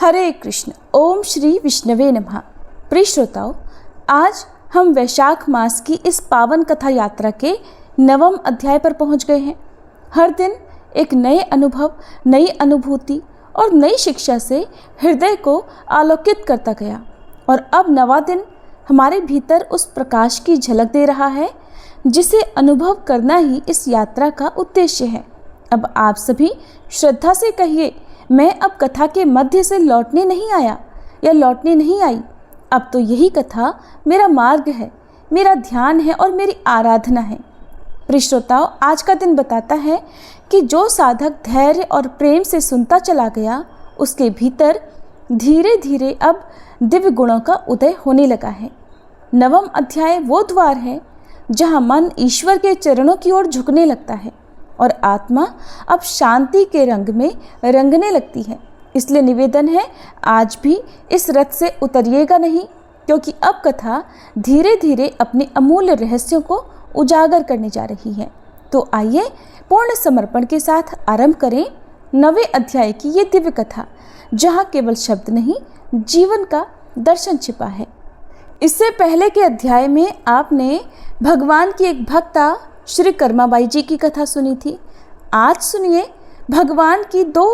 हरे कृष्ण। ओम श्री विष्णवे नमः। प्रिय श्रोताओं, आज हम वैशाख मास की इस पावन कथा यात्रा के 9वें अध्याय पर पहुंच गए हैं। हर दिन एक नए अनुभव, नई अनुभूति और नई शिक्षा से हृदय को आलोकित करता गया और अब 9वां दिन हमारे भीतर उस प्रकाश की झलक दे रहा है जिसे अनुभव करना ही इस यात्रा का उद्देश्य है। अब आप सभी श्रद्धा से कहिए, मैं अब कथा के मध्य से लौटने नहीं आया या लौटने नहीं आई। अब तो यही कथा मेरा मार्ग है, मेरा ध्यान है और मेरी आराधना है। प्रिय श्रोताओं, आज का दिन बताता है कि जो साधक धैर्य और प्रेम से सुनता चला गया, उसके भीतर धीरे धीरे अब दिव्य गुणों का उदय होने लगा है। 9वां अध्याय वो द्वार है जहाँ मन ईश्वर के चरणों की ओर झुकने लगता है और आत्मा अब शांति के रंग में रंगने लगती है। इसलिए निवेदन है, आज भी इस रथ से उतरिएगा नहीं, क्योंकि अब कथा धीरे धीरे अपने अमूल्य रहस्यों को उजागर करने जा रही है। तो आइए पूर्ण समर्पण के साथ आरंभ करें 9वें अध्याय की ये दिव्य कथा, जहाँ केवल शब्द नहीं, जीवन का दर्शन छिपा है। इससे पहले के अध्याय में आपने भगवान की एक भक्ता श्री कर्माबाई जी की कथा सुनी थी। आज सुनिए भगवान की 2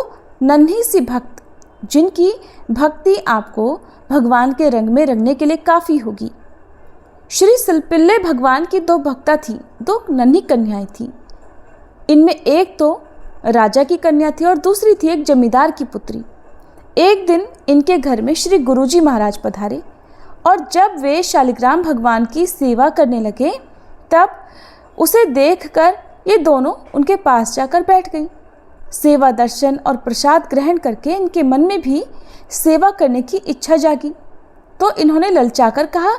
नन्ही सी भक्त, जिनकी भक्ति आपको भगवान के रंग में रंगने के लिए काफ़ी होगी। श्री सिलपिल्ले भगवान की 2 भक्ता थी, 2 नन्ही कन्याएं थी। इनमें एक तो राजा की कन्या थी और दूसरी थी एक जमींदार की पुत्री। एक दिन इनके घर में श्री गुरुजी महाराज पधारे और जब वे शालिग्राम भगवान की सेवा करने लगे, तब उसे देखकर ये दोनों उनके पास जाकर बैठ गईं। सेवा दर्शन और प्रसाद ग्रहण करके इनके मन में भी सेवा करने की इच्छा जागी, तो इन्होंने ललचाकर कहा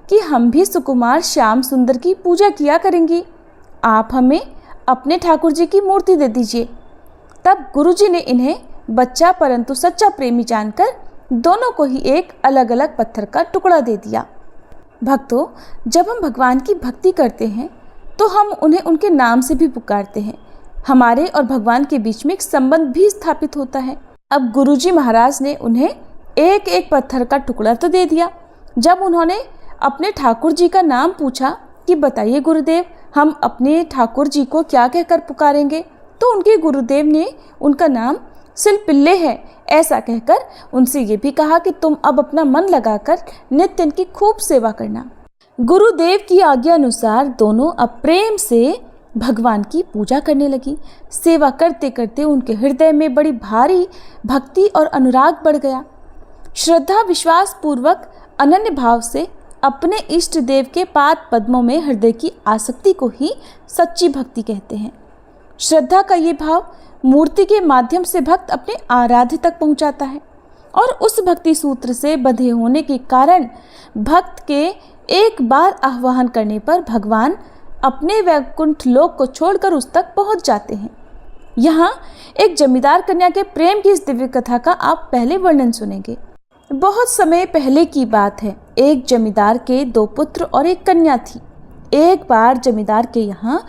कि हम भी सुकुमार श्याम सुंदर की पूजा किया करेंगी, आप हमें अपने ठाकुर जी की मूर्ति दे दीजिए। तब गुरुजी ने इन्हें बच्चा परंतु सच्चा प्रेमी जानकर दोनों को ही एक अलग अलग पत्थर का टुकड़ा दे दिया। भक्तों, जब हम भगवान की भक्ति करते हैं तो हम उन्हें उनके नाम से भी पुकारते हैं। हमारे और भगवान के बीच में एक संबंध भी स्थापित होता है। अब गुरुजी महाराज ने उन्हें एक एक पत्थर का टुकड़ा तो दे दिया। जब उन्होंने अपने ठाकुर जी का नाम पूछा कि बताइए गुरुदेव, हम अपने ठाकुर जी को क्या कहकर पुकारेंगे, तो उनके गुरुदेव ने उनका नाम सिलपिल्ले है ऐसा कहकर उनसे ये भी कहा कि तुम अब अपना मन लगाकर नित्य इनकी खूब सेवा करना। गुरुदेव की आज्ञा अनुसार दोनों अब प्रेम से भगवान की पूजा करने लगी। सेवा करते करते उनके हृदय में बड़ी भारी भक्ति और अनुराग बढ़ गया। श्रद्धा विश्वास पूर्वक अनन्य भाव से अपने इष्ट देव के पाद पद्मों में हृदय की आसक्ति को ही सच्ची भक्ति कहते हैं। श्रद्धा का ये भाव मूर्ति के माध्यम से भक्त अपने आराध्य तक पहुंचाता है और उस भक्ति सूत्र से बंधे होने के कारण भक्त के एक बार आह्वान करने पर भगवान अपने वैकुंठ लोक को छोड़कर उस तक पहुंच जाते हैं। यहाँ एक जमींदार कन्या के प्रेम की इस दिव्य कथा का आप पहले वर्णन सुनेंगे। बहुत समय पहले की बात है। एक जमींदार के 2 पुत्र और एक कन्या थी। एक बार जमींदार के यहाँ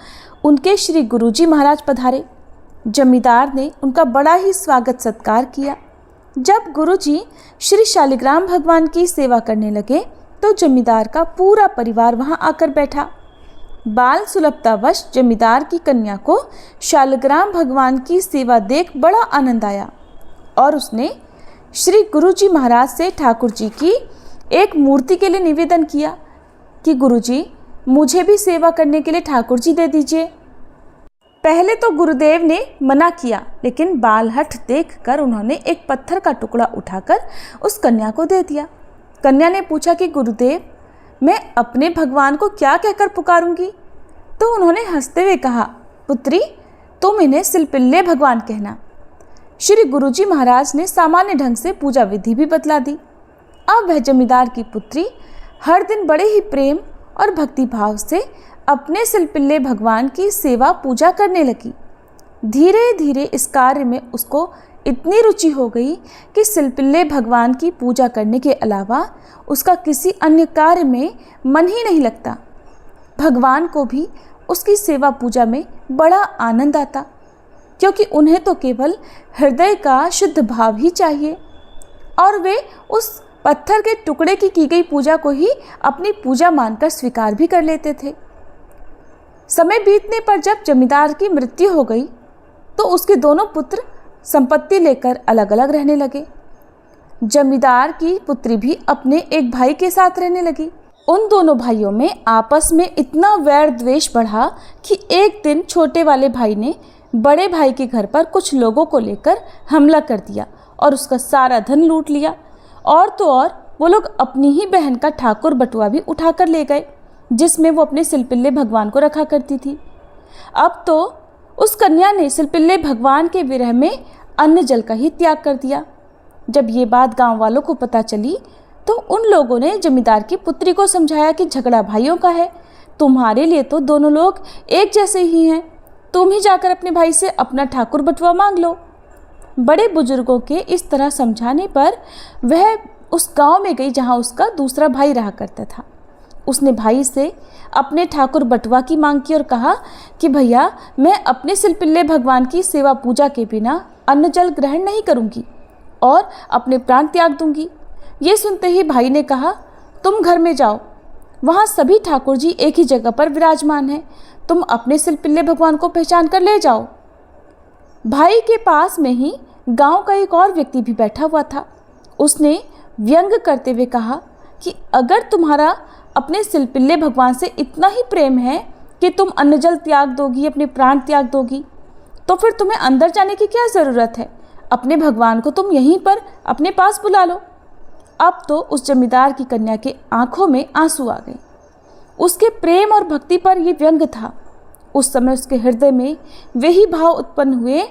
उनके श्री गुरुजी महाराज पधारे। जमींदार ने उनका बड़ा ही स्वागत सत्कार किया। जब गुरुजी श्री शालिग्राम भगवान की सेवा करने लगे तो जमींदार का पूरा परिवार वहां आकर बैठा। बाल सुलभतावश जमींदार की कन्या को शालिग्राम भगवान की सेवा देख बड़ा आनंद आया और उसने श्री गुरुजी महाराज से ठाकुर जी की एक मूर्ति के लिए निवेदन किया कि गुरुजी, मुझे भी सेवा करने के लिए ठाकुर जी दे दीजिए। पहले तो गुरुदेव ने मना किया, लेकिन बालहठ देखकर उन्होंने एक पत्थर का टुकड़ा उठाकर उस कन्या को दे दिया। कन्या ने पूछा कि गुरुदेव, मैं अपने भगवान को क्या कहकर पुकारूंगी? तो उन्होंने हंसते हुए कहा, पुत्री, तुम इन्हें सिलपिल्ले भगवान कहना। श्री गुरुजी महाराज ने सामान्य ढंग से पूजा विधि भी बतला दी। अब वह जमींदार की पुत्री हर दिन बड़े ही प्रेम और भक्ति भाव से अपने सिलपिल्ले भगवान की सेवा पूजा करने लगी। धीरे धीरे इस कार्य में उसको इतनी रुचि हो गई कि सिलपिल्ले भगवान की पूजा करने के अलावा उसका किसी अन्य कार्य में मन ही नहीं लगता। भगवान को भी उसकी सेवा पूजा में बड़ा आनंद आता, क्योंकि उन्हें तो केवल हृदय का शुद्ध भाव ही चाहिए। और वे उस पत्थर के टुकड़े की गई पूजा को ही अपनी पूजा मानकर स्वीकार भी कर लेते थे। समय बीतने पर जब जमींदार की मृत्यु हो गई तो उसके दोनों पुत्र संपत्ति लेकर अलग अलग रहने लगे। जमींदार की पुत्री भी अपने एक भाई के साथ रहने लगी। उन दोनों भाइयों में आपस में इतना वैर द्वेष बढ़ा कि एक दिन छोटे वाले भाई ने बड़े भाई के घर पर कुछ लोगों को लेकर हमला कर दिया और उसका सारा धन लूट लिया। और तो और वो लोग अपनी ही बहन का ठाकुर बटुआ भी उठा कर ले गए, जिसमें वो अपने सिलपिल्ले भगवान को रखा करती थी। अब तो उस कन्या ने सिलपिल्ले भगवान के विरह में अन्न जल का ही त्याग कर दिया। जब ये बात गांव वालों को पता चली तो उन लोगों ने जमींदार की पुत्री को समझाया कि झगड़ा भाइयों का है, तुम्हारे लिए तो दोनों लोग एक जैसे ही हैं, तुम ही जाकर अपने भाई से अपना ठाकुर बटुआ मांग लो। बड़े बुजुर्गों के इस तरह समझाने पर वह उस गांव में गई जहां उसका दूसरा भाई रहा करता था। उसने भाई से अपने ठाकुर बटुआ की मांग की और कहा कि भैया, मैं अपने सिलपिल्ले भगवान की सेवा पूजा के बिना अन्न जल ग्रहण नहीं करूंगी और अपने प्राण त्याग दूंगी। ये सुनते ही भाई ने कहा, तुम घर में जाओ, वहाँ सभी ठाकुर जी एक ही जगह पर विराजमान हैं, तुम अपने सिलपिल्ले भगवान को पहचान कर ले जाओ। भाई के पास में ही गांव का एक और व्यक्ति भी बैठा हुआ था। उसने व्यंग करते हुए कहा कि अगर तुम्हारा अपने सिलपिल्ले भगवान से इतना ही प्रेम है कि तुम अन्न जल त्याग दोगी, अपने प्राण त्याग दोगी, तो फिर तुम्हें अंदर जाने की क्या ज़रूरत है। अपने भगवान को तुम यहीं पर अपने पास बुला लो। अब तो उस जमींदार की कन्या के आंखों में आंसू आ गए। उसके प्रेम और भक्ति पर यह व्यंग था। उस समय उसके हृदय में वही भाव उत्पन्न हुए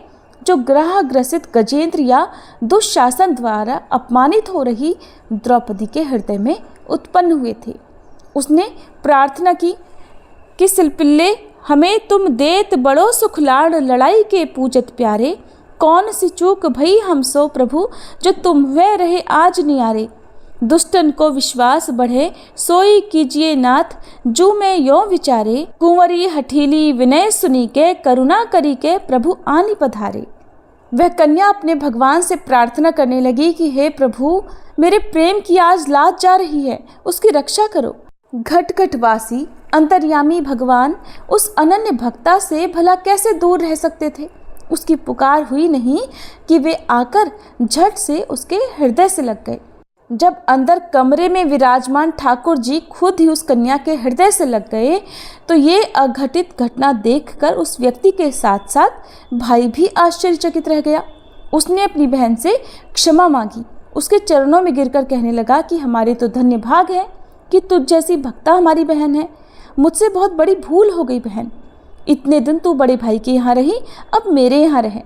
जो ग्रह ग्रसित गजेंद्र या दुशासन द्वारा अपमानित हो रही द्रौपदी के हृदय में उत्पन्न हुए थे। उसने प्रार्थना की कि सिलपिल्ले हमें तुम देत बड़ो सुख लाड़, लड़ाई के पूजत प्यारे, कौन सी चूक भई हम सो प्रभु, जो तुम हुए रहे आज नियारे। दुष्टन को विश्वास बढ़े सोई कीजिए नाथ, जू में यो विचारे, कुंवरी हठीली विनय सुनी के, करुणा करी के प्रभु आनी पधारे। वह कन्या अपने भगवान से प्रार्थना करने लगी कि हे प्रभु, मेरे प्रेम की आज लाज जा रही है, उसकी रक्षा करो। घटघटवासी अंतर्यामी भगवान उस अनन्य भक्ता से भला कैसे दूर रह सकते थे। उसकी पुकार हुई नहीं कि वे आकर झट से उसके हृदय से लग गए। जब अंदर कमरे में विराजमान ठाकुर जी खुद ही उस कन्या के हृदय से लग गए तो ये अघटित घटना देखकर उस व्यक्ति के साथ साथ भाई भी आश्चर्यचकित रह गया। उसने अपनी बहन से क्षमा मांगी, उसके चरणों में गिरकर कहने लगा कि हमारे तो धन्य भाग है कि तुझ जैसी भक्ता हमारी बहन है। मुझसे बहुत बड़ी भूल हो गई बहन, इतने दिन तू बड़े भाई के यहाँ रही, अब मेरे यहाँ रहे।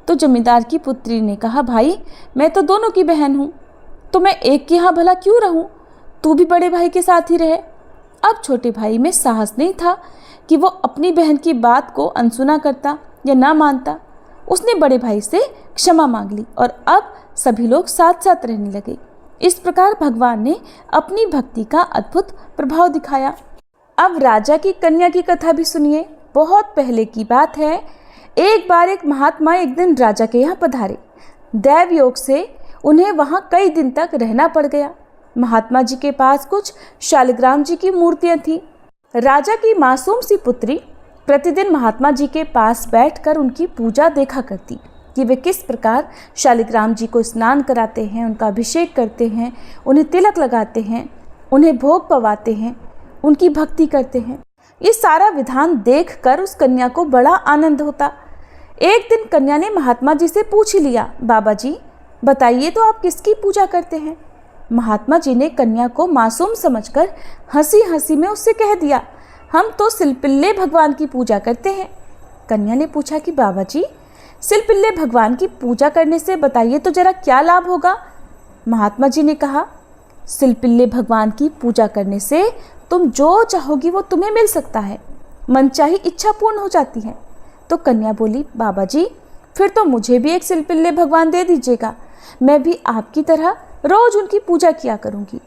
तो जमींदार की पुत्री ने कहा, भाई मैं तो दोनों की बहन हूँ, तो मैं एक के यहाँ भला क्यों रहूँ, तू भी बड़े भाई के साथ ही रहे। अब छोटे भाई में साहस नहीं था कि वो अपनी बहन की बात को अनसुना करता या ना मानता। उसने बड़े भाई से क्षमा मांग ली और अब सभी लोग साथ साथ रहने लगे। इस प्रकार भगवान ने अपनी भक्ति का अद्भुत प्रभाव दिखाया। अब राजा की कन्या की कथा भी सुनिए। बहुत पहले की बात है, एक बार एक महात्मा एक दिन राजा के यहाँ पधारे। दैव योग से उन्हें वहाँ कई दिन तक रहना पड़ गया। महात्मा जी के पास कुछ शालिग्राम जी की मूर्तियाँ थीं। राजा की मासूम सी पुत्री प्रतिदिन महात्मा जी के पास बैठकर उनकी पूजा देखा करती कि वे किस प्रकार शालिग्राम जी को स्नान कराते हैं, उनका अभिषेक करते हैं, उन्हें तिलक लगाते हैं, उन्हें भोग पवाते हैं, उनकी भक्ति करते हैं। ये सारा विधान देखकर उस कन्या को बड़ा आनंद होता। एक दिन कन्या ने महात्मा जी से पूछ ही लिया, बाबा जी बताइए तो आप किसकी पूजा करते हैं। महात्मा जी ने कन्या को मासूम समझकर हंसी हंसी में उससे कह दिया, हम तो सिलपिल्ले भगवान की पूजा करते हैं। कन्या ने पूछा कि बाबा जी सिलपिल्ले भगवान की पूजा करने से बताइए तो जरा क्या लाभ होगा। महात्मा जी ने कहा, सिलपिल्ले भगवान की पूजा करने से तुम जो चाहोगी वो तुम्हें मिल सकता है, मनचाही इच्छा पूर्ण हो जाती है। तो कन्या बोली, बाबा जी फिर तो मुझे भी एक सिलपिल्ले भगवान दे दीजिएगा, मैं भी आपकी तरह रोज उनकी पूजा किया करूंगी।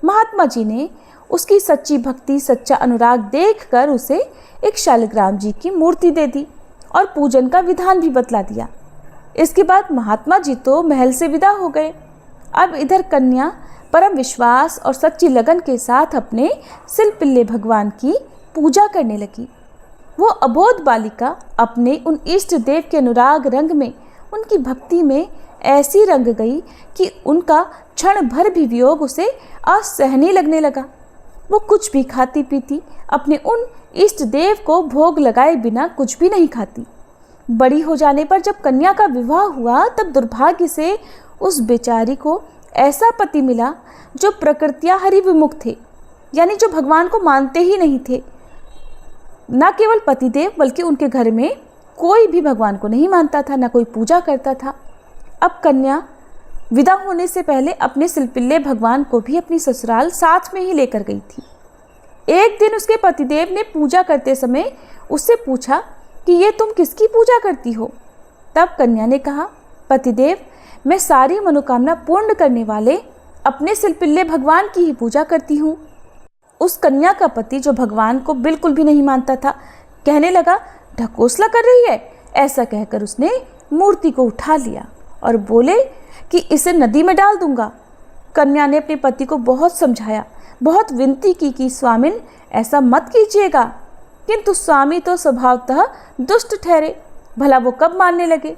महात्मा जी ने उसकी सच्ची भक्ति, सच्चा अनुराग देखकर उसे एक शालिग्राम जी की मूर्ति दे दी और पूजन का विधान भी बतला दिया। इसके बाद महात्मा जी तो महल से विदा हो गए अब इधर कन्या परम विश्वास और सच्ची लगन के साथ अपने सिलपिल्ले भगवान की पूजा करने लगी। वो अबोध बालिका अपने उन इष्ट देव के अनुराग रंग में, उनकी भक्ति में ऐसी रंग गई कि उनका क्षण भर भी वियोग उसे असहनीय लगने लगा। वो कुछ भी खाती पीती, अपने उन इष्ट देव को भोग लगाए बिना कुछ भी नहीं खाती। बड़ी हो जाने पर जब कन्या का विवाह हुआ तब दुर्भाग्य से उस बेचारी को ऐसा पति मिला जो प्रकृत्या हरि विमुख थे, यानी जो भगवान को मानते ही नहीं थे। न केवल पतिदेव बल्कि उनके घर में कोई भी भगवान को नहीं मानता था, न कोई पूजा करता था। अब कन्या विदा होने से पहले अपने सिलपिल्ले भगवान को भी अपनी ससुराल साथ में ही लेकर गई थी। एक दिन उसके पतिदेव ने पूजा करते समय उससे पूछा कि ये तुम किसकी पूजा करती हो? तब कन्या ने कहा, पतिदेव, मैं सारी मनोकामना पूर्ण करने वाले अपने सिलपिल्ले भगवान की ही पूजा करती हूँ। उस कन्या का पति, जो भगवान को बिल्कुल भी नहीं मानता था, कहने लगा, ढकोसला कर रही है। ऐसा कहकर उसने मूर्ति को उठा लिया और बोले कि इसे नदी में डाल दूंगा। कन्या ने अपने पति को बहुत समझाया, बहुत विनती की कि स्वामिन ऐसा मत कीजिएगा, किंतु स्वामी तो स्वभावतः दुष्ट ठहरे, भला वो कब मानने लगे।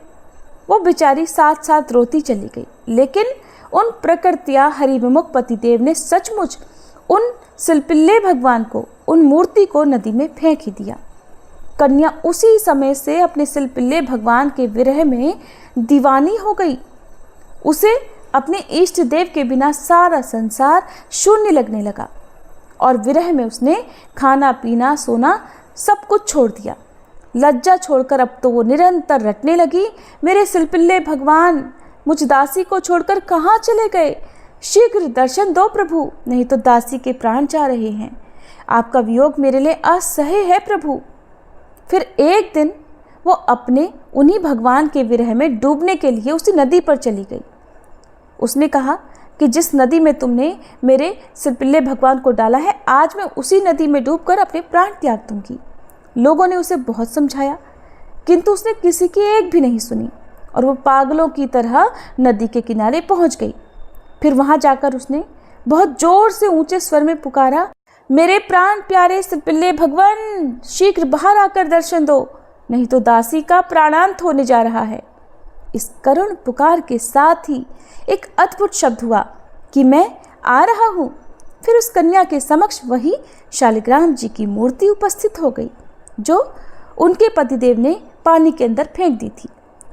वो बेचारी साथ साथ रोती चली गई, लेकिन उन प्रकृत्या हरिविमुख पतिदेव ने सचमुच उन सिलपिल्ले भगवान को, उन मूर्ति को नदी में फेंक ही दिया। कन्या उसी समय से अपने सिलपिल्ले भगवान के विरह में दीवानी हो गई। उसे अपने इष्ट देव के बिना सारा संसार शून्य लगने लगा और विरह में उसने खाना पीना सोना सब कुछ छोड़ दिया। लज्जा छोड़कर अब तो वो निरंतर रटने लगी, मेरे सिलपिल्ले भगवान मुझ दासी को छोड़कर कहाँ चले गए? शीघ्र दर्शन दो प्रभु, नहीं तो दासी के प्राण जा रहे हैं। आपका वियोग मेरे लिए असह्य है प्रभु। फिर एक दिन वो अपने उन्हीं भगवान के विरह में डूबने के लिए उसी नदी पर चली गई। उसने कहा कि जिस नदी में तुमने मेरे सिलपिल्ले भगवान को डाला है, आज मैं उसी नदी में डूबकर अपने प्राण त्याग दूंगी। लोगों ने उसे बहुत समझाया, किंतु उसने किसी की एक भी नहीं सुनी और वो पागलों की तरह नदी के किनारे पहुंच गई। फिर वहां जाकर उसने बहुत जोर से ऊंचे स्वर में पुकारा, मेरे प्राण प्यारे सिलपिल्ले भगवान, शीघ्र बाहर आकर दर्शन दो, नहीं तो दासी का प्राणांत होने जा रहा है। इस करुण पुकार के साथ ही एक अद्भुत शब्द हुआ कि मैं आ रहा हूँ। फिर उस कन्या के समक्ष वही शालिग्राम जी की मूर्ति उपस्थित हो गई, जो उनके पतिदेव ने पानी के अंदर फेंक दी थी।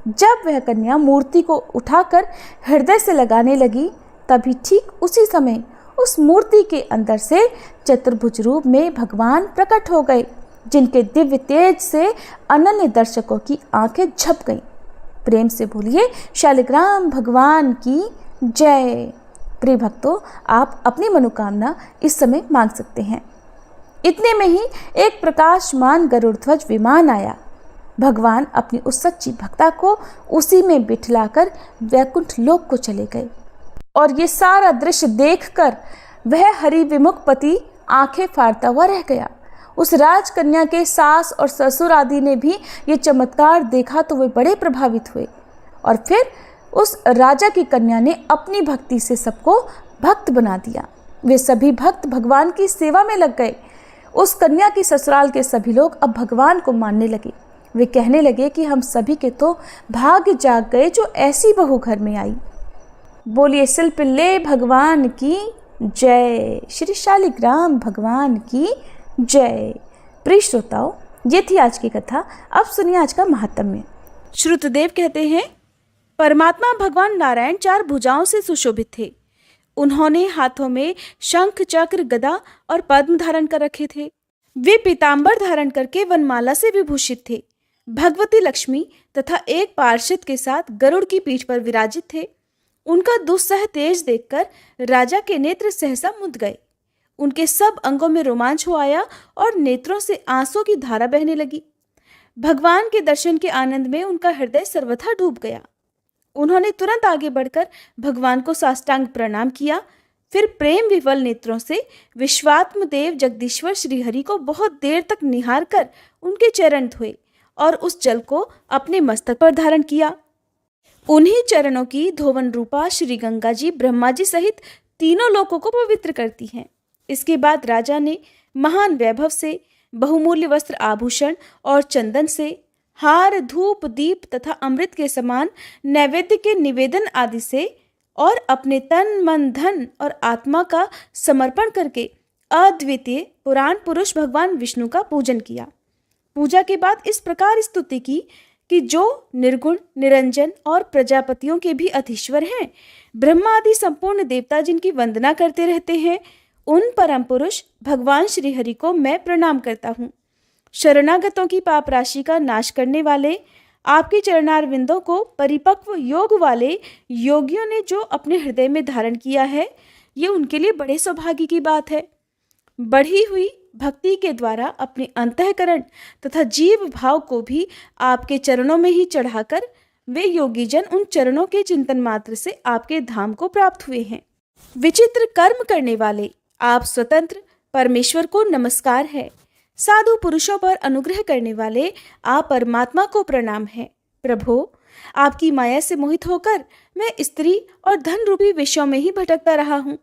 जब वह कन्या मूर्ति को उठाकर हृदय से लगाने लगी, तभी ठीक उसी समय उस मूर्ति के अंदर से चतुर्भुज रूप में भगवान प्रकट हो गए, जिनके दिव्य तेज से अनन्य दर्शकों की आंखें झप गईं। प्रेम से बोलिए शालिग्राम भगवान की जय। प्रिय भक्तों, आप अपनी मनोकामना इस समय मांग सकते हैं। इतने में ही एक प्रकाशमान गरुड़ ध्वज विमान आया। भगवान अपनी उस सच्ची भक्ता को उसी में बिठलाकर वैकुंठ लोक को चले गए और ये सारा दृश्य देखकर वह हरि विमुख पति आंखें फाड़ता हुआ रह गया। उस राजकन्या के सास और ससुर आदि ने भी ये चमत्कार देखा तो वे बड़े प्रभावित हुए और फिर उस राजा की कन्या ने अपनी भक्ति से सबको भक्त बना दिया। वे सभी भक्त भगवान की सेवा में लग गए। उस कन्या की ससुराल के सभी लोग अब भगवान को मानने लगे। वे कहने लगे कि हम सभी के तो भाग्य जाग गए जो ऐसी बहू घर में आई। बोलिए सिलपिल्ले भगवान की जय, श्री शालिग्राम भगवान की जय। प्रिय श्रोताओ, ये थी आज की कथा। अब सुनिए आज का महात्म्य। श्रुतदेव कहते हैं, परमात्मा भगवान नारायण 4 भुजाओं से सुशोभित थे। उन्होंने हाथों में शंख चक्र गदा और पद्म धारण कर रखे थे। वे पीतांबर धारण करके वनमाला से विभूषित थे। भगवती लक्ष्मी तथा एक पार्षद के साथ गरुड़ की पीठ पर विराजित थे। उनका दुस्सह तेज देखकर राजा के नेत्र सहसा मुद गए। उनके सब अंगों में रोमांच हो आया और नेत्रों से आंसू की धारा बहने लगी। भगवान के दर्शन के आनंद में उनका हृदय सर्वथा डूब गया। उन्होंने तुरंत आगे बढ़कर भगवान को साष्टांग प्रणाम किया। फिर प्रेम विवल नेत्रों से विश्वात्म देव जगदीश्वर श्रीहरि को बहुत देर तक निहार कर उनके चरण धोए और उस जल को अपने मस्तक पर धारण किया। उन्हीं चरणों की धोवन रूपा श्री गंगा जी ब्रह्मा जी सहित तीनों लोकों को पवित्र करती हैं। इसके बाद राजा ने महान वैभव से बहुमूल्य वस्त्र आभूषण और चंदन से हार धूप दीप तथा अमृत के समान नैवेद्य के निवेदन आदि से और अपने तन मन धन और आत्मा का समर्पण करके अद्वितीय पुराण पुरुष भगवान विष्णु का पूजन किया। पूजा के बाद इस प्रकार स्तुति की कि जो निर्गुण निरंजन और प्रजापतियों के भी अधीश्वर हैं, ब्रह्मा आदि संपूर्ण देवता जिनकी वंदना करते रहते हैं, उन परम पुरुष भगवान श्री हरि को मैं प्रणाम करता हूँ। शरणागतों की पाप राशि का नाश करने वाले आपके चरणारविंदों को परिपक्व योग वाले योगियों ने जो अपने हृदय में धारण किया है, ये उनके लिए बड़े सौभाग्य की बात है। बढ़ी हुई भक्ति के द्वारा अपने अंतःकरण तथा जीव भाव को भी आपके चरणों में ही चढ़ाकर वे योगी जन उन चरणों के चिंतन मात्र से आपके धाम को प्राप्त हुए हैं। विचित्र कर्म करने वाले आप स्वतंत्र परमेश्वर को नमस्कार है। साधु पुरुषों पर अनुग्रह करने वाले आप परमात्मा को प्रणाम है। प्रभो, आपकी माया से मोहित होकर मैं स्त्री और धन रूपी विषयों में ही भटकता रहा हूँ।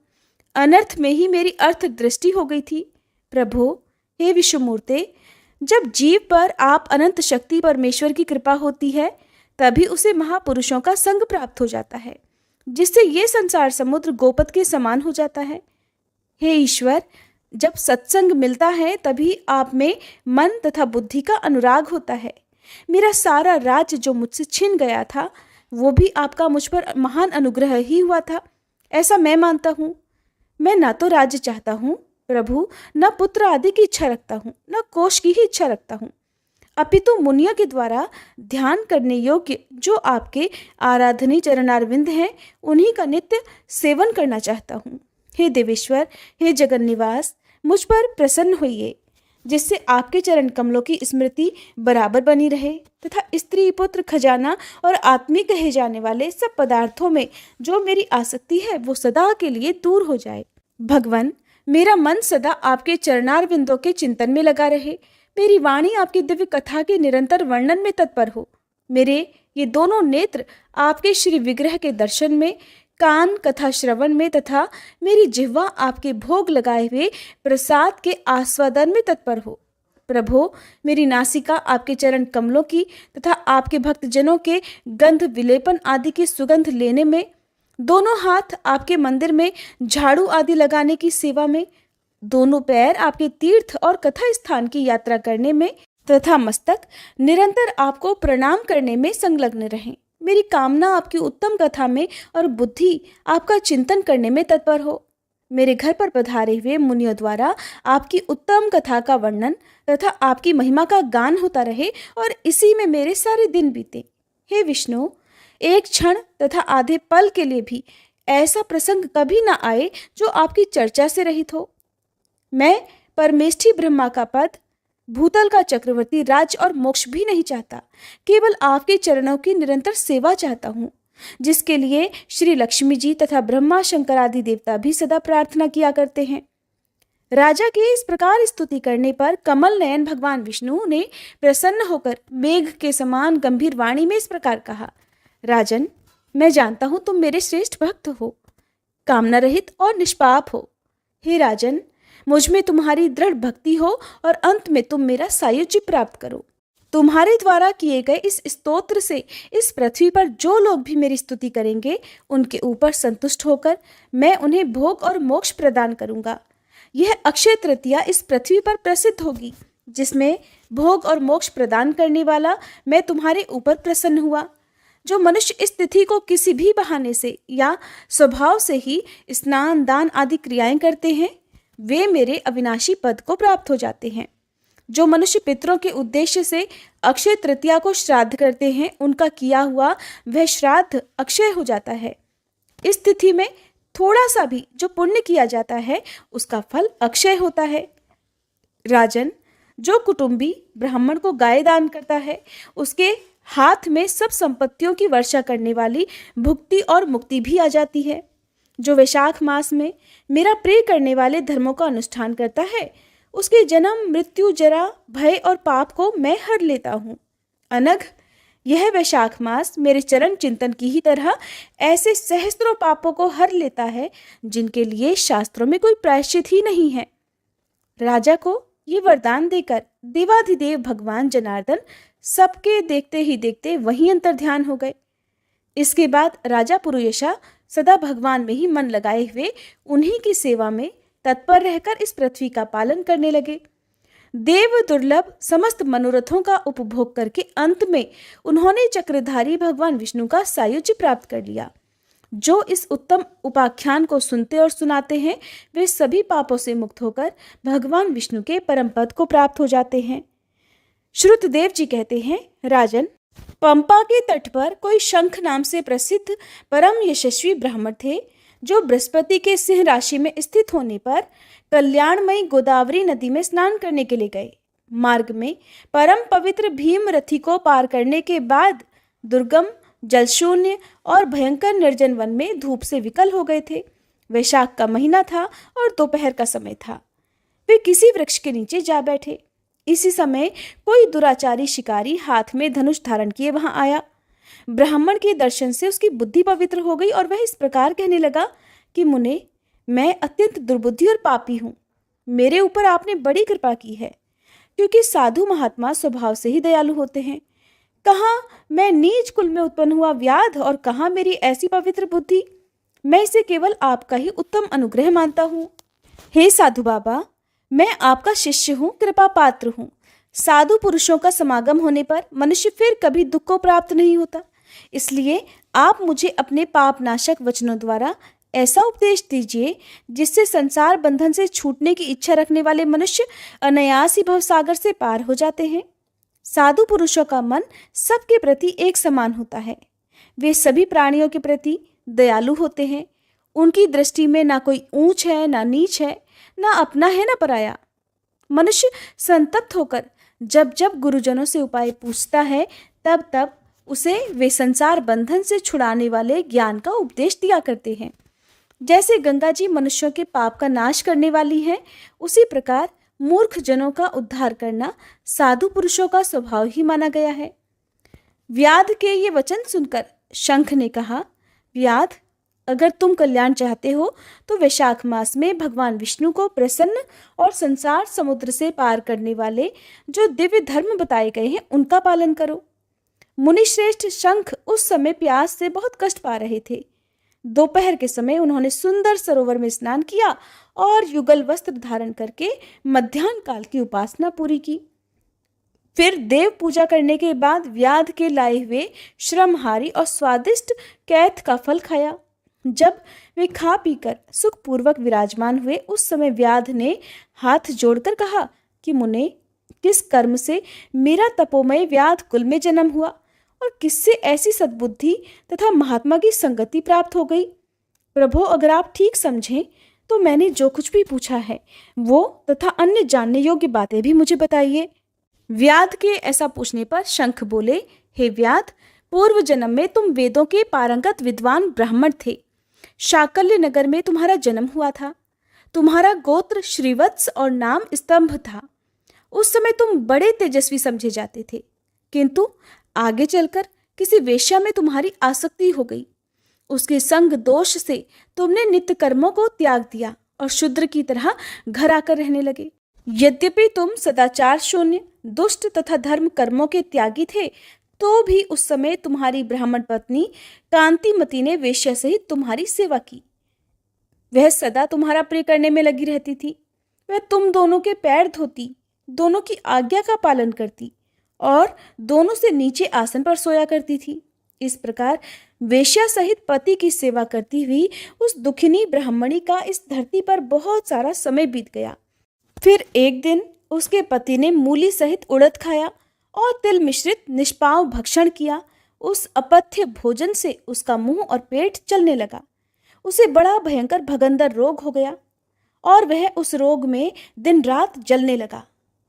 अनर्थ में ही मेरी अर्थ दृष्टि हो गई थी। प्रभो, हे विश्वमूर्ते, जब जीव पर आप अनंत शक्ति परमेश्वर की कृपा होती है, तभी उसे महापुरुषों का संग प्राप्त हो जाता है, जिससे ये संसार समुद्र गोपद के समान हो जाता है। हे ईश्वर, जब सत्संग मिलता है तभी आप में मन तथा बुद्धि का अनुराग होता है। मेरा सारा राज्य जो मुझसे छिन गया था, वो भी आपका मुझ पर महान अनुग्रह ही हुआ था, ऐसा मैं मानता हूँ। मैं न तो राज्य चाहता हूँ प्रभु, न पुत्र आदि की इच्छा रखता हूँ, न कोष की ही इच्छा रखता हूँ, अपितु मुनियों के द्वारा ध्यान करने योग्य जो आपके आराधनीय चरणारविंद हैं, उन्हीं का नित्य सेवन करना चाहता हूँ। हे देवेश्वर, हे जगन्निवास, मुझ पर प्रसन्न होइए, जिससे आपके चरण कमलों की स्मृति बराबर बनी रहे तथा स्त्री पुत्र खजाना और आत्मी कहे जाने वाले सब पदार्थों में जो मेरी आसक्ति है वो सदा के लिए दूर हो जाए। भगवान, मेरा मन सदा आपके चरणारविंदों के चिंतन में लगा रहे, मेरी वाणी आपकी दिव्य कथा के निरंतर वर्णन में तत्पर हो, मेरे ये दोनों नेत्र आपके श्री विग्रह के दर्शन में, कान कथा श्रवण में तथा मेरी जिह्वा आपके भोग लगाए हुए प्रसाद के आस्वादन में तत्पर हो। प्रभो, मेरी नासिका आपके चरण कमलों की तथा आपके भक्तजनों के गंध विलेपन आदि की सुगंध लेने में, दोनों हाथ आपके मंदिर में झाड़ू आदि लगाने की सेवा में, दोनों पैर आपके तीर्थ और कथा स्थान की यात्रा करने में तथा मस्तक निरंतर आपको प्रणाम करने में संलग्न रहें। मेरी कामना आपकी उत्तम कथा में और बुद्धि आपका चिंतन करने में तत्पर हो। मेरे घर पर पधारे हुए मुनियों द्वारा आपकी उत्तम कथा का वर्णन तथा आपकी महिमा का गान होता रहे और इसी में मेरे सारे दिन बीते। हे विष्णु, एक क्षण तथा आधे पल के लिए भी ऐसा प्रसंग कभी ना आए जो आपकी चर्चा से रहित हो। मैं परमेष्ठी ब्रह्मा का पद, भूतल का चक्रवर्ती राज्य और मोक्ष भी नहीं चाहता, केवल आपके चरणों की निरंतर सेवा चाहता हूँ, जिसके लिए श्री लक्ष्मी जी तथा ब्रह्मा शंकर आदि देवता भी सदा प्रार्थना किया करते हैं। राजा के इस प्रकार स्तुति करने पर कमल नयन भगवान विष्णु ने प्रसन्न होकर मेघ के समान गंभीर वाणी में इस प्रकार कहा, राजन, मैं जानता हूँ तुम मेरे श्रेष्ठ भक्त हो, कामना रहित और निष्पाप हो। हे राजन, मुझ में तुम्हारी दृढ़ भक्ति हो और अंत में तुम मेरा सायुज्य प्राप्त करो। तुम्हारे द्वारा किए गए इस स्तोत्र से इस पृथ्वी पर जो लोग भी मेरी स्तुति करेंगे, उनके ऊपर संतुष्ट होकर मैं उन्हें भोग और मोक्ष प्रदान करूंगा। यह अक्षय तृतीया इस पृथ्वी पर प्रसिद्ध होगी, जिसमें भोग और मोक्ष प्रदान करने वाला मैं तुम्हारे ऊपर प्रसन्न हुआ। जो मनुष्य इस तिथि को किसी भी बहाने से या स्वभाव से ही स्नान दान आदि क्रियाएं करते हैं, वे मेरे अविनाशी पद को प्राप्त हो जाते हैं। जो मनुष्य पितरों के उद्देश्य से अक्षय तृतीया को श्राद्ध करते हैं, उनका किया हुआ वह श्राद्ध अक्षय हो जाता है। इस तिथि में थोड़ा सा भी जो पुण्य किया जाता है, उसका फल अक्षय होता है। राजन, जो कुटुंबी ब्राह्मण को गाय दान करता है, उसके हाथ में सब संपत्तियों की वर्षा करने वाली भुक्ति और मुक्ति भी आ जाती है। जो वैशाख मास में मेरा प्रिय करने वाले धर्मों का अनुष्ठान करता है, उसके जन्म मृत्यु जरा भय और पाप को मैं हर लेता हूँ। अनघ, यह वैशाख मास मेरे चरण चिंतन की ही तरह ऐसे सहस्त्रों पापों को हर लेता है जिनके लिए शास्त्रों में कोई प्रायश्चित ही नहीं है। राजा को ये वरदान देकर देवाधिदेव भगवान जनार्दन सबके देखते ही देखते वहीं अंतर ध्यान हो गए। इसके बाद राजा पुरुयशा सदा भगवान में ही मन लगाए हुए उन्हीं की सेवा में तत्पर रहकर इस पृथ्वी का पालन करने लगे। देव दुर्लभ समस्त मनोरथों का उपभोग करके अंत में उन्होंने चक्रधारी भगवान विष्णु का सायुज्य प्राप्त कर लिया। जो इस उत्तम उपाख्यान को सुनते और सुनाते हैं वे सभी पापों से मुक्त होकर भगवान विष्णु के परम पद को प्राप्त हो जाते हैं। श्रुतदेव जी कहते हैं, राजन, पंपा के तट पर कोई शंख नाम से प्रसिद्ध परम यशस्वी ब्राह्मण थे, जो बृहस्पति के सिंह राशि में स्थित होने पर कल्याणमयी गोदावरी नदी में स्नान करने के लिए गए। मार्ग में परम पवित्र भीमरथी को पार करने के बाद दुर्गम, जलशून्य और भयंकर निर्जन वन में धूप से विकल हो गए थे। वैशाख का महीना था और दोपहर का समय था। वे किसी वृक्ष के नीचे जा बैठे। इसी समय कोई दुराचारी शिकारी हाथ में धनुष धारण किए वहां आया। ब्राह्मण के दर्शन से उसकी बुद्धि पवित्र हो गई और वह इस प्रकार कहने लगा कि मुने, मैं अत्यंत दुर्बुद्धि और पापी हूँ। मेरे ऊपर आपने बड़ी कृपा की है, क्योंकि साधु महात्मा स्वभाव से ही दयालु होते हैं। कहाँ मैं नीच कुल में उत्पन्न हुआ व्याध और कहाँ मेरी ऐसी पवित्र बुद्धि। मैं इसे केवल आपका ही उत्तम अनुग्रह मानता हूँ। हे साधु बाबा, मैं आपका शिष्य हूँ, कृपा पात्र हूँ। साधु पुरुषों का समागम होने पर मनुष्य फिर कभी दुख को प्राप्त नहीं होता। इसलिए आप मुझे अपने पाप नाशक वचनों द्वारा ऐसा उपदेश दीजिए जिससे संसार बंधन से छूटने की इच्छा रखने वाले मनुष्य अनायास ही भवसागर से पार हो जाते हैं। साधु पुरुषों का मन सबके प्रति एक समान होता है। वे सभी प्राणियों के प्रति दयालु होते हैं। उनकी दृष्टि में ना कोई ऊंच है, ना नीच है, ना अपना है, ना पराया। मनुष्य संतप्त होकर जब जब गुरुजनों से उपाय पूछता है, तब तब उसे वे संसार बंधन से छुड़ाने वाले ज्ञान का उपदेश दिया करते हैं। जैसे गंगा जी मनुष्यों के पाप का नाश करने वाली है, उसी प्रकार मूर्ख जनों का उद्धार करना साधु पुरुषों का स्वभाव ही माना गया है। व्याध के ये वचन सुनकर शंख ने कहा, व्याध, अगर तुम कल्याण चाहते हो तो वैशाख मास में भगवान विष्णु को प्रसन्न और संसार समुद्र से पार करने वाले जो दिव्य धर्म बताए गए हैं उनका पालन करो। मुनिश्रेष्ठ शंख उस समय प्यास से बहुत कष्ट पा रहे थे। दोपहर के समय उन्होंने सुंदर सरोवर में स्नान किया और युगल वस्त्र धारण करके मध्याह्न काल की उपासना पूरी की। फिर देव पूजा करने के बाद व्याध के लाए हुए श्रमहारी और स्वादिष्ट कैथ का फल खाया। जब वे खा पीकर सुखपूर्वक विराजमान हुए, उस समय व्याध ने हाथ जोड़कर कहा कि मुने, किस कर्म से मेरा तपोमय व्याध कुल में जन्म हुआ और किससे ऐसी सद्बुद्धि तथा महात्मा की संगति प्राप्त हो गई। प्रभु, अगर आप ठीक समझें तो मैंने जो कुछ भी पूछा है वो तथा अन्य जानने योग्य बातें भी मुझे बताइए। व्याध के ऐसा पूछने पर शंख बोले, हे व्याध, पूर्व जन्म में तुम वेदों के पारंगत विद्वान ब्राह्मण थे। शाकल्य नगर में तुम्हारा जन्म हुआ था। तुम्हारा गोत्र श्रीवत्स और नाम स्तंभ था। उस समय तुम बड़े तेजस्वी समझे जाते थे, किंतु आगे चलकर किसी वेश्या में तुम्हारी आसक्ति हो गई। उसके संग दोष से तुमने नित्य कर्मों को त्याग दिया और शूद्र की तरह घर आकर रहने लगे। यद्यपि तुम सदाचार शून्य, दुष्ट तथा धर्म कर्मों के त्यागी थे, तो भी उस समय तुम्हारी ब्राह्मण पत्नी कांतिमती ने वेश्या सहित तुम्हारी सेवा की। वह सदा तुम्हारा प्रिय करने में लगी रहती थी। वह तुम दोनों के पैर धोती, दोनों की आज्ञा का पालन करती और दोनों से नीचे आसन पर सोया करती थी। इस प्रकार वेश्या सहित पति की सेवा करती हुई उस दुखिनी ब्राह्मणी का इस धरती पर बहुत सारा समय बीत गया। फिर एक दिन उसके पति ने मूली सहित उड़द खाया और तिल मिश्रित निष्पाव भक्षण किया। उस अपथ्य भोजन से उसका मुंह और पेट चलने लगा। उसे बड़ा भयंकर भगंदर रोग हो गया और वह उस रोग में दिन रात जलने लगा।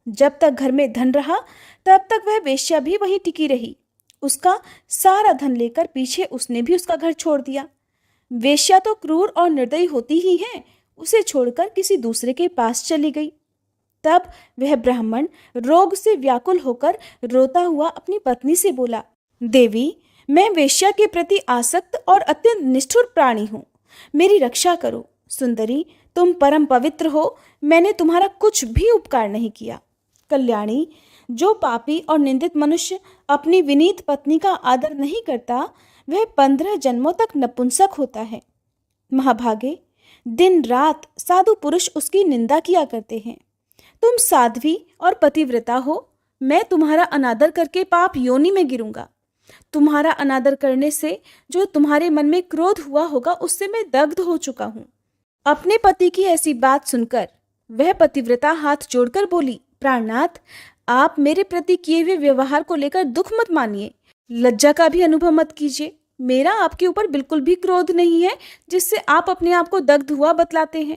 जब तक घर में धन रहा तब तक वह वेश्या भी वहीं टिकी रही। उसका सारा धन लेकर पीछे उसने भी उसका घर छोड़ दिया। वेश्या तो क्रूर और निर्दयी होती ही है, उसे छोड़कर किसी दूसरे के पास चली गई। तब वह ब्राह्मण रोग से व्याकुल होकर रोता हुआ अपनी पत्नी से बोला, देवी, मैं वेश्या के प्रति आसक्त और अत्यंत निष्ठुर प्राणी हूँ। मेरी रक्षा करो। सुंदरी, तुम परम पवित्र हो, मैंने तुम्हारा कुछ भी उपकार नहीं किया। कल्याणी, जो पापी और निंदित मनुष्य अपनी विनीत पत्नी का आदर नहीं करता, वह 15 जन्मों तक नपुंसक होता है। महाभागे, दिन रात साधु पुरुष उसकी निंदा किया करते हैं। तुम साध्वी और पतिव्रता हो, मैं तुम्हारा अनादर करके पाप योनि में गिरूंगा। तुम्हारा अनादर करने से जो तुम्हारे मन में क्रोध हुआ होगा, उससे मैं दग्ध हो चुका हूँ। अपने पति की ऐसी बात सुनकर वह पतिव्रता हाथ जोड़कर बोली, प्राणनाथ, आप मेरे प्रति किए हुए व्यवहार को लेकर दुख मत मानिए, लज्जा का भी अनुभव मत कीजिए। मेरा आपके ऊपर बिल्कुल भी क्रोध नहीं है जिससे आप अपने आप को दग्ध हुआ बतलाते हैं।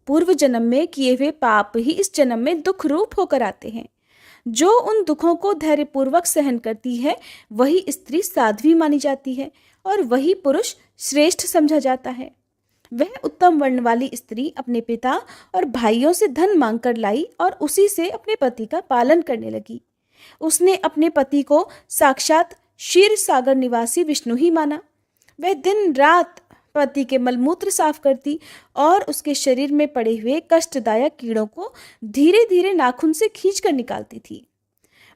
पूर्व जन्म में किए हुए पाप ही इस जन्म में दुख रूप होकर आते हैं। जो उन दुखों को धैर्यपूर्वक सहन करती है, वही स्त्री साध्वी मानी जाती है और वही पुरुष श्रेष्ठ समझा जाता है। वह उत्तम वर्ण वाली स्त्री अपने पिता और भाइयों से धन मांगकर लाई और उसी से अपने पति का पालन करने लगी। उसने अपने पति को साक्षात क्षीर सागर निवासी विष्णु ही माना। वह दिन रात पति के मलमूत्र साफ करती और उसके शरीर में पड़े हुए कष्टदायक कीड़ों को धीरे धीरे नाखून से खींचकर निकालती थी।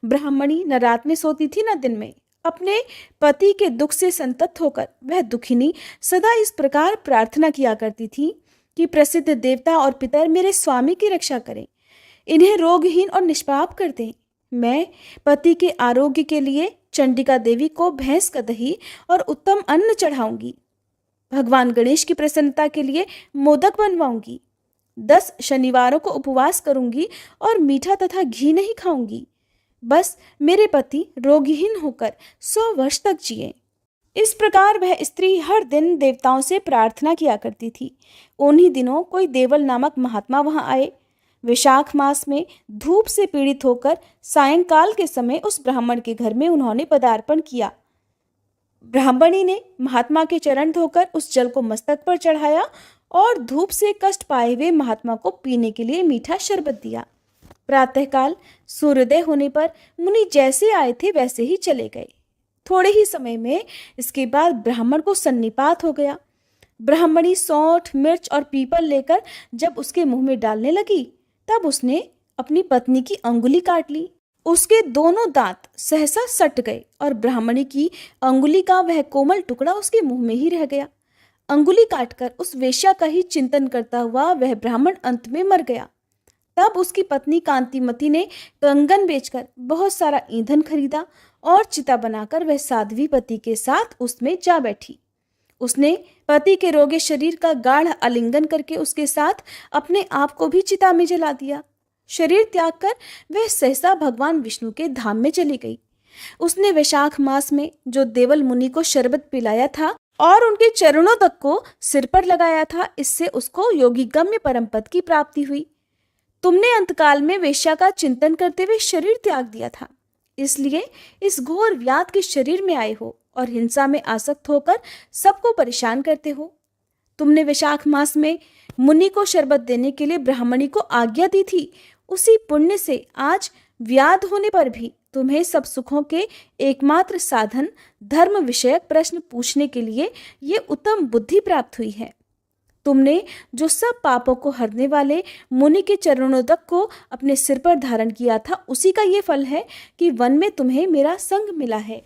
ब्राह्मणी न रात में सोती थी न दिन में। अपने पति के दुख से संतप्त होकर वह दुखिनी सदा इस प्रकार प्रार्थना किया करती थी कि प्रसिद्ध देवता और पितर मेरे स्वामी की रक्षा करें, इन्हें रोगहीन और निष्पाप कर दें। मैं पति के आरोग्य के लिए चंडिका देवी को भैंस का दही और उत्तम अन्न चढ़ाऊंगी। भगवान गणेश की प्रसन्नता के लिए मोदक बनवाऊंगी। 10 शनिवारों को उपवास करूंगी और मीठा तथा घी नहीं खाऊंगी। बस मेरे पति रोगहीन होकर 100 वर्ष तक जिए। इस प्रकार वह स्त्री हर दिन देवताओं से प्रार्थना किया करती थी। उन्हीं दिनों कोई देवल नामक महात्मा वहां आए। वैशाख मास में धूप से पीड़ित होकर सायंकाल के समय उस ब्राह्मण के घर में उन्होंने पदार्पण किया। ब्राह्मणी ने महात्मा के चरण धोकर उस जल को मस्तक पर चढ़ाया और धूप से कष्ट पाए हुए महात्मा को पीने के लिए मीठा शरबत दिया। प्रातःकाल सूर्योदय होने पर मुनि जैसे आए थे वैसे ही चले गए। थोड़े ही समय में इसके बाद ब्राह्मण को सन्निपात हो गया। ब्राह्मणी सौंठ, मिर्च और पीपल लेकर जब उसके मुंह में डालने लगी, तब उसने अपनी पत्नी की अंगुली काट ली। उसके दोनों दांत सहसा सट गए और ब्राह्मणी की अंगुली का वह कोमल टुकड़ा उसके मुंह में ही रह गया। अंगुली काटकर उस वेश्या का ही चिंतन करता हुआ वह ब्राह्मण अंत में मर गया। तब उसकी पत्नी कांतिमती ने कंगन बेचकर बहुत सारा ईंधन खरीदा और चिता बनाकर वह साध्वी पति के साथ उसमें जा बैठी। उसने पति के रोगे शरीर का गाढ़ आलिंगन करके उसके साथ अपने आप को भी चिता में जला दिया। शरीर त्याग कर वह सहसा भगवान विष्णु के धाम में चली गई। उसने वैशाख मास में जो देवल मुनि को शरबत पिलाया था और उनके चरणों तक को सिर पर लगाया था, इससे उसको योगी गम्य परम पद की प्राप्ति हुई। तुमने अंतकाल में वेश्या का चिंतन करते हुए शरीर त्याग दिया था, इसलिए इस घोर व्याध के शरीर में आए हो और हिंसा में आसक्त होकर सबको परेशान करते हो। तुमने वैशाख मास में मुनि को शरबत देने के लिए ब्राह्मणी को आज्ञा दी थी। उसी पुण्य से आज व्याध होने पर भी तुम्हें सब सुखों के एकमात्र साधन धर्म विषयक प्रश्न पूछने के लिए ये उत्तम बुद्धि प्राप्त हुई है। तुमने जो सब पापों को हरने वाले मुनि के चरणोदक को अपने सिर पर धारण किया था, उसी का ये फल है कि वन में तुम्हें मेरा संग मिला है।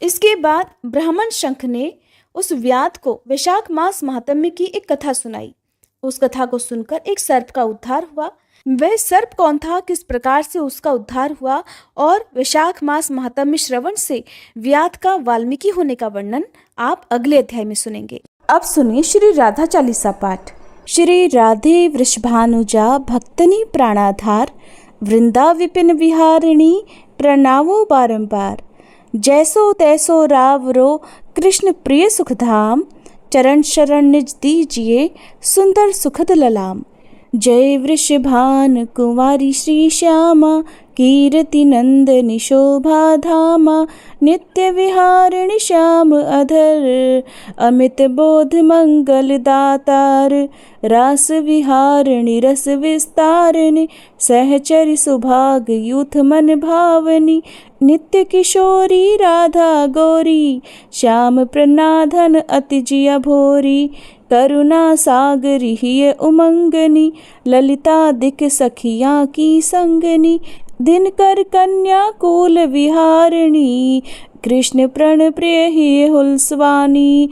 इसके बाद ब्राह्मण शंख ने उस व्याध को वैशाख मास महात्म्य की एक कथा सुनाई। उस कथा को सुनकर एक सर्प का उद्धार हुआ। वह सर्प कौन था, किस प्रकार से उसका उद्धार हुआ और वैशाख मास महात्म्य श्रवण से व्याध का वाल्मीकि होने का वर्णन आप अगले अध्याय में सुनेंगे। अब सुनिए श्री राधा चालीसा पाठ। श्री राधे वृषभानुजा भक्तनि प्राणाधार, वृंदा विपिन विहारिणी प्रणावो बारंबार। जैसो तैसो रावरो कृष्ण प्रिय सुखधाम, चरण शरण निज दीजिए सुंदर सुखद ललाम। जय वृषभान कुमारी श्री श्यामा, कीर्ति नंदनी शोभा धामा, नित्य विहारिणी श्याम अधर। अमित बोध मंगल दातार, रास विहारिणी रस विस्तारिणी। सहचरी सुभाग यूथ मन भावनी, नित्य किशोरी राधा गौरी। श्याम प्रनाधन अति जिया भोरी, करुणा सागरी हिय उमंगनी। ललिता दिक सखियाँ की संगनी, दिनकर कन्या कुल विहारिणी। कृष्ण प्रण प्रिय हिय हुल्सवानी,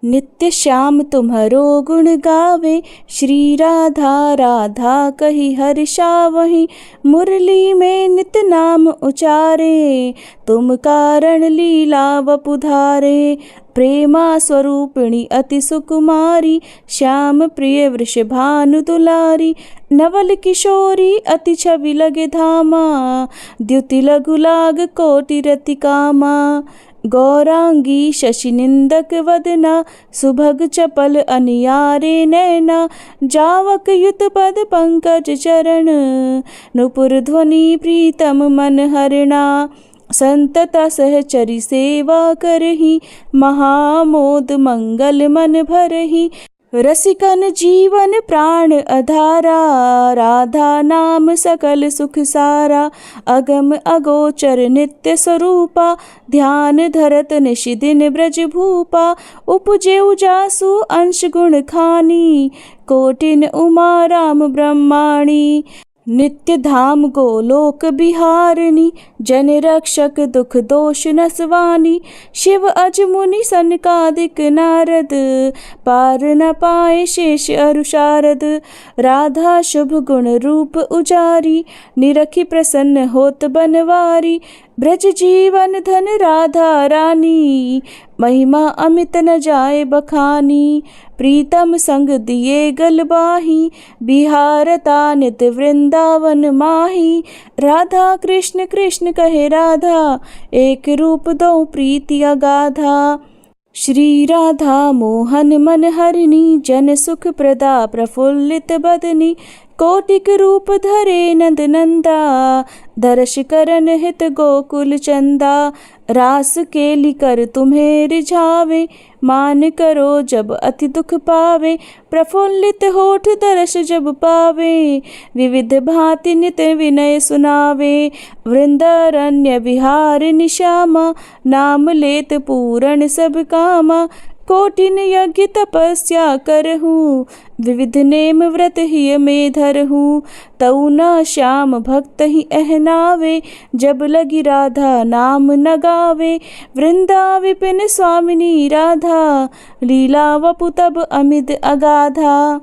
नित्य श्याम तुम्हरो गुण गावे। श्री राधा राधा कही हर्षावहि, मुरली में नित नाम उचारे। तुम कारण लीला वपुधारे, प्रेमा स्वरूपिणी अति सुकुमारी। श्याम प्रिय वृषभानु दुलारी, नवल किशोरी अति छवि लगे धामा। द्युति लघु लाग कोटि रति कामा, गौरांगी शशि निंदक वदना। सुभग चपल अनियारे नैना, जावक युत पद पंकज चरण। नुपुर ध्वनि प्रीतम मन हरणा, संतता सहचरी सेवा करही। महामोद मंगल मन भरही, रसिकन जीवन प्राण अधारा। राधा नाम सकल सुख सारा, अगम अगोचर नित्य स्वरूपा। ध्यान धरत निशिदिन ब्रज भूपा, उपजे उजासु अंश गुण खानी। कोटिन उमा राम ब्रह्माणी, नित्य धाम गोलोक बिहारिणी। जन रक्षक दुख दोष नसवानी, शिव अज मुनि सनकादिक नारद। पार न पाए शेष अरु शारद, राधा शुभ गुण रूप उजारी। निरखी प्रसन्न होत बनवारी, ब्रज जीवन धन राधा रानी। महिमा अमित न जाए बखानी, प्रीतम संग दिए गलबाही। बिहारता नित वृंदावन माही, राधा कृष्ण कृष्ण कहे राधा। एक रूप दो प्रीति अगाधा, श्री राधा मोहन मन हरिणी। जन सुख प्रदा प्रफुल्लित बदनी, कोटिक रूप धरे नंद नंदा। दर्श करन हित गोकुल चंदा, रास केली कर तुम्हें रिझावे। मान करो जब अति दुख पावे, प्रफुल्लित होठ दर्श जब पावे। विविध भांति नित विनय सुनावे, वृंदारण्य विहारिणी श्यामा। नाम लेत पूरण सब कामा, कोटिन यज्ञ तपस्या करहूँ। विविध नेम व्रत ही में धरहूँ, तऊ न श्याम भक्त ही अहनावे। जब लगी राधा नाम न गावे, वृंदा विपिन स्वामिनी राधा। लीला वपु तब अमित अगाधा,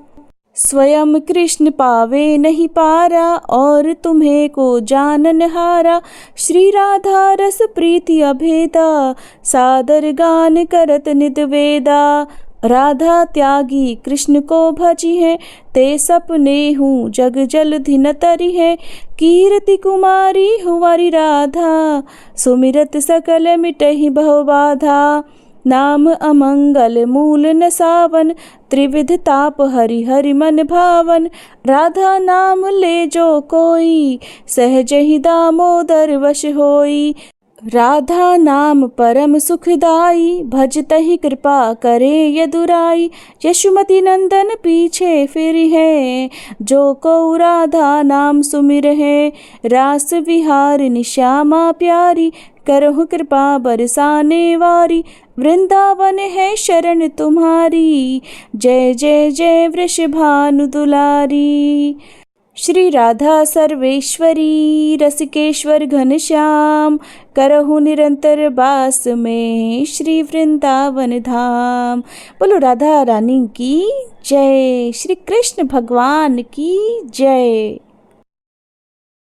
स्वयं कृष्ण पावे नहीं पारा। और तुम्हें को जानन हारा, श्री राधा रस प्रीति अभेदा। सादर गान करत नित वेदा, राधा त्यागी कृष्ण को भजी है। ते सपने हूँ जग जल धिन तरी है, कीर्ति कुमारी हुआरी राधा। सुमिरत सकल मिटहि बहु बाधा, नाम अमंगल मूल न सावन। त्रिविध ताप हरि हरि मन भावन, राधा नाम ले जो कोई। सहज ही दामोदर वश होई, राधा नाम परम सुखदाई। भजतहि कृपा करे यदुराई, यशुमति नंदन पीछे फिर है। जो को राधा नाम सुमिर है, रास विहारिणी श्यामा प्यारी। करहु कृपा बरसाने वारी, वृंदावन है शरण तुम्हारी। जय जय जय वृषभानु दुलारी। श्री राधा सर्वेश्वरी रसिकेश्वर घनश्याम, करहु निरंतर बास में श्री वृंदावन धाम। बोलो राधा रानी की जय, श्री कृष्ण भगवान की जय।